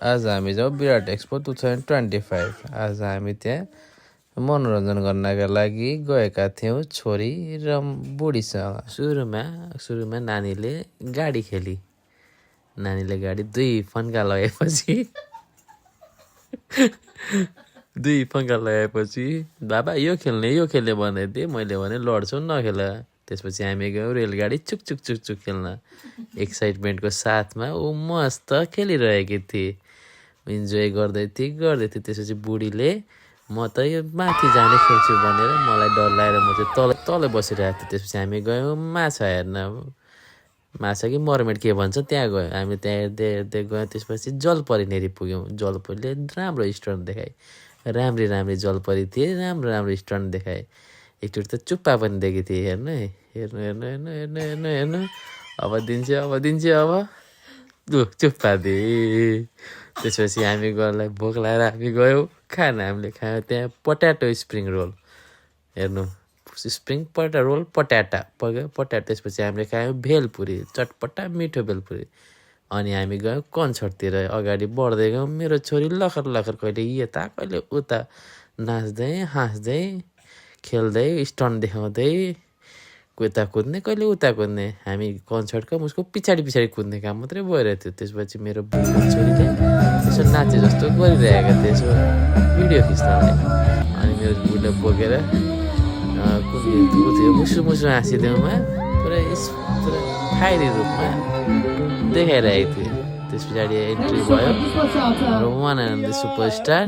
आज हामी जाउँ विराट एक्सपो 2025। आज हामी त्यहाँ मनोरञ्जन गर्नका लागि गएका थियौँ छोरी र बुढीसँग। सुरुमा नानीले गाडी खेली। नानीले गाडी दुई फन्का लगाएपछि बाबा यो खेल्ने भन्दै मैले भने लड्छौ नखेल। त्यसपछि हामी गयौँ रेलगाडी चुक चुक चुक चुक खेल्न। एक्साइटमेन्टको साथमा ऊ मस्त खेलिरहेकी थिए, इन्जोय गर्दै थिए। त्यसपछि बुढीले म त यो माथि जाने खेल्छु भनेर मलाई डर लागेर म चाहिँ तल बसिरहेको थिएँ। त्यसपछि हामी गयौँ माछा हेर्न। माछा कि मर्मेड के भन्छ त्यहाँ गयौँ। हामी त्यहाँ हेर्दै गयौँ। त्यसपछि जलपरीनेरि पुग्यौँ। जलपरीले राम्रो स्टन्ट देखाए। राम्री जलपरी थिए, राम्रो स्टन्ट देखाए। एकचोटि त चुप्पा पनि दिएकी थिए। हेर्नु अब दिन्छ चुप्पा दिए। त्यसपछि हामी गरलाई भोक लागेर हामी गयौँ खाना। हामीले खायौँ त्यहाँ पट्याटो स्प्रिङ रोल। हेर्नु स्प्रिङ रोल पट्याटा। त्यसपछि हामीले खायौँ भेलपुरी, चटपटा मिठो भेलपुरी। अनि हामी गयौँ कन्सर्टतिर। अगाडि बढ्दै गयौँ। मेरो छोरी लखर कहिले यता कहिले उता नाच्दै हाँस्दै खेल्दै स्टन्ट देखाउँदै यता कुद्ने कहिले उता कुद्ने। हामी कन्सर्टको उसको पछाडि कुद्ने काम मात्रै भइरहेको थियो। त्यसपछि मेरो बुढो छोरीले यसो नाचे जस्तो गरिरहेको थियो, यसो भिडियो खिच्नलाई। अनि मेरो बुढीले बोकेर मुसु हाँसिदेऊमा पुरा फाइरी रूपमा देखाइरहेको थियो। त्यस पछाडि एन्ट्री भयो हाम्रो one and the superstar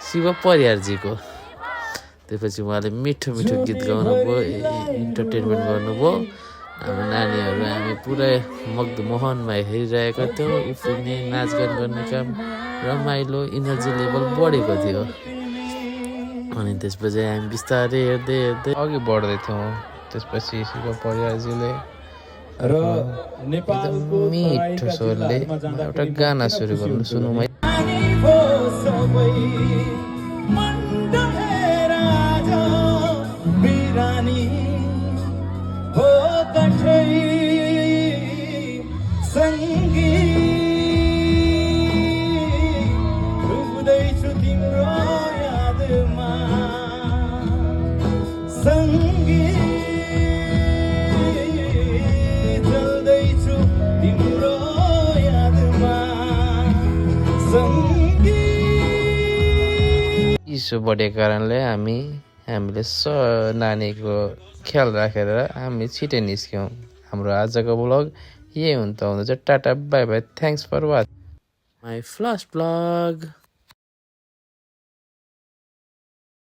Shiv परियारजीको। त्यसपछि उहाँले मिठो गीत गाउनुभयो, इन्टरटेनमेन्ट गर्नुभयो। हाम्रो नानीहरू हामी पुरै मोहनमा हेरिरहेका थियौँ। उफ्रिने नाचगान गर्ने काम, रमाइलो, इनर्जी लेभल बढेको थियो। अनि त्यसपछि हामी बिस्तारै हेर्दै अघि बढ्दै थियौँ। त्यसपछि शिव परियारजीले एकदम मिठो स्वरले एउटा गाना सुरु गर्नु सुनौँ है। चिसो बढेको कारणले हामीले नानीको ख्याल राखेर हामी छिटै निस्क्यौँ। हाम्रो आजको ब्लग यही हुँदैछ। Tata bye bye, thanks for watch my first blog.